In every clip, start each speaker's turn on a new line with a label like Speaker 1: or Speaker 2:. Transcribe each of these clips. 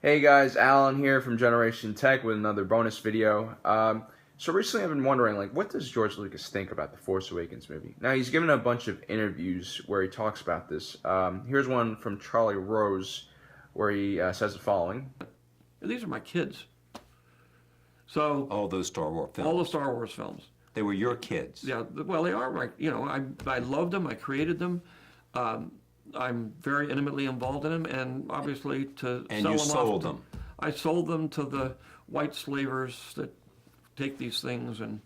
Speaker 1: Hey guys, Alan here from Generation Tech with another bonus video. So recently I've been wondering, what does George Lucas think about the Force Awakens movie? Now, he's given a bunch of interviews where he talks about this. Here's one from Charlie Rose where he says the following.
Speaker 2: These are my kids. So
Speaker 3: all those Star Wars films.
Speaker 2: All the Star Wars films.
Speaker 3: They were your kids.
Speaker 2: Yeah, well, they are my, I loved them, I created them. I'm very intimately involved in them, and obviously to
Speaker 3: and
Speaker 2: sell
Speaker 3: you
Speaker 2: them
Speaker 3: sold
Speaker 2: off.
Speaker 3: them.
Speaker 2: I sold them to the white slavers that take these things and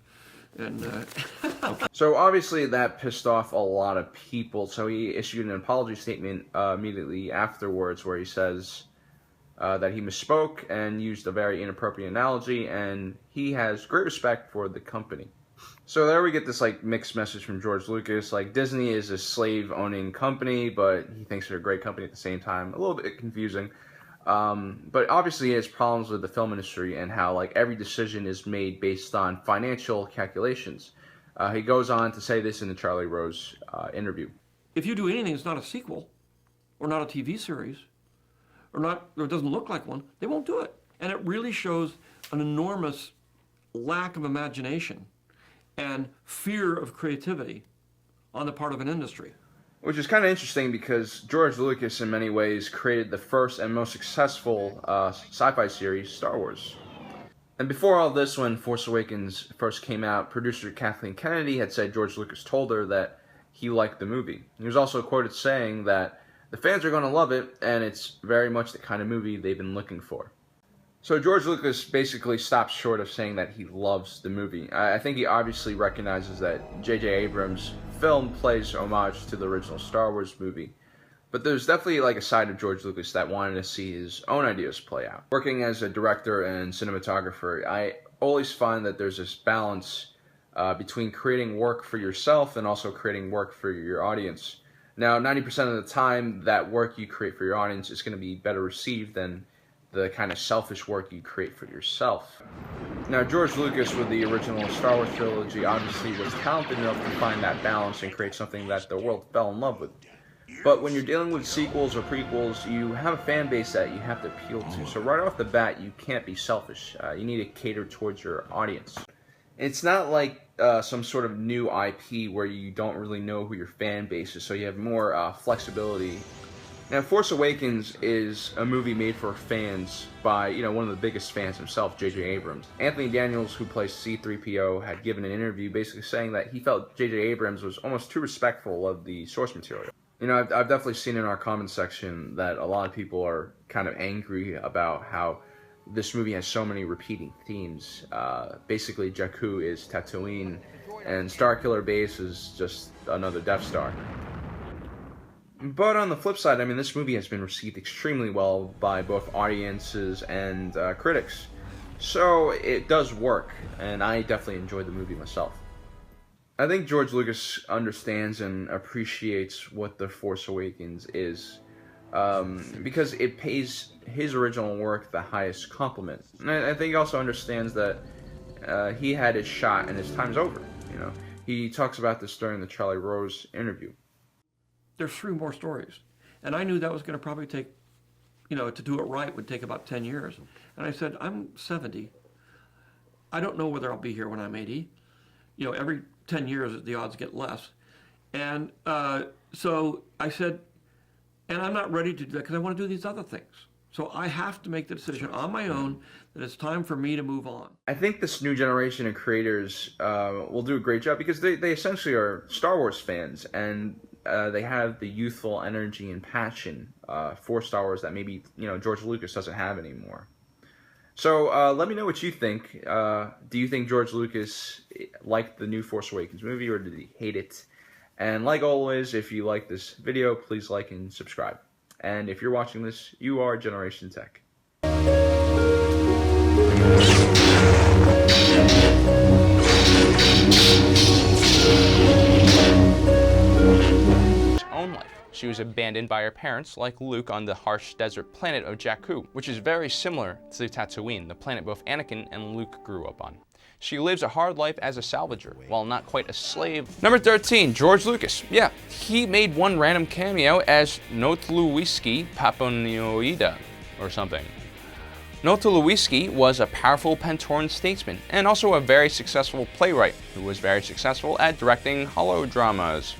Speaker 1: So obviously that pissed off a lot of people, so he issued an apology statement immediately afterwards where he says that he misspoke and used a very inappropriate analogy, and he has great respect for the company. So there we get this mixed message from George Lucas. Disney is a slave-owning company, but he thinks they're a great company at the same time. A little bit confusing. But obviously he has problems with the film industry and how every decision is made based on financial calculations. He goes on to say this in the Charlie Rose interview.
Speaker 2: If you do anything that's not a sequel, or not a TV series, or it doesn't look like one, they won't do it. And it really shows an enormous lack of imagination and fear of creativity on the part of an industry.
Speaker 1: Which is kind of interesting because George Lucas, in many ways, created the first and most successful sci-fi series, Star Wars. And before all this, when Force Awakens first came out, producer Kathleen Kennedy had said George Lucas told her that he liked the movie. He was also quoted saying that the fans are going to love it, and it's very much the kind of movie they've been looking for. So George Lucas basically stops short of saying that he loves the movie. I think he obviously recognizes that J.J. Abrams' film plays homage to the original Star Wars movie. But there's definitely a side of George Lucas that wanted to see his own ideas play out. Working as a director and cinematographer, I always find that there's this balance between creating work for yourself and also creating work for your audience. Now, 90% of the time, that work you create for your audience is going to be better received than the kind of selfish work you create for yourself. Now, George Lucas, with the original Star Wars trilogy, obviously was talented enough to find that balance and create something that the world fell in love with. But when you're dealing with sequels or prequels, you have a fan base that you have to appeal to. So right off the bat, you can't be selfish. You need to cater towards your audience. It's not like some sort of new IP where you don't really know who your fan base is, so you have more flexibility. Now, Force Awakens is a movie made for fans by, one of the biggest fans himself, J.J. Abrams. Anthony Daniels, who plays C-3PO, had given an interview basically saying that he felt J.J. Abrams was almost too respectful of the source material. I've definitely seen in our comment section that a lot of people are kind of angry about how this movie has so many repeating themes. Basically, Jakku is Tatooine, and Starkiller Base is just another Death Star. But on the flip side, this movie has been received extremely well by both audiences and critics. So it does work, and I definitely enjoyed the movie myself. I think George Lucas understands and appreciates what The Force Awakens is, because it pays his original work the highest compliment. And I think he also understands that he had his shot and his time's over. He talks about this during the Charlie Rose interview.
Speaker 2: There's 3 more stories. And I knew that was going to probably take, to do it right would take about 10 years. And I said, I'm 70. I don't know whether I'll be here when I'm 80. Every 10 years the odds get less. And so I said, and I'm not ready to do that because I want to do these other things. So I have to make the decision on my own that it's time for me to move on.
Speaker 1: I think this new generation of creators will do a great job because they essentially are Star Wars fans, and they have the youthful energy and passion for Star Wars that maybe George Lucas doesn't have anymore. So let me know what you think. Do you think George Lucas liked the new Force Awakens movie, or did he hate it? And like always, if you like this video, please like and subscribe. And if you're watching this, you are Generation Tech.
Speaker 4: Own life. She was abandoned by her parents, like Luke, on the harsh desert planet of Jakku, which is very similar to Tatooine, the planet both Anakin and Luke grew up on. She lives a hard life as a salvager, while not quite a slave. Number 13, George Lucas. Yeah, he made one random cameo as Notluwisky Paponioida, or something. Nota Lewinsky was a powerful Pentoran statesman and also a very successful playwright who was very successful at directing holodramas.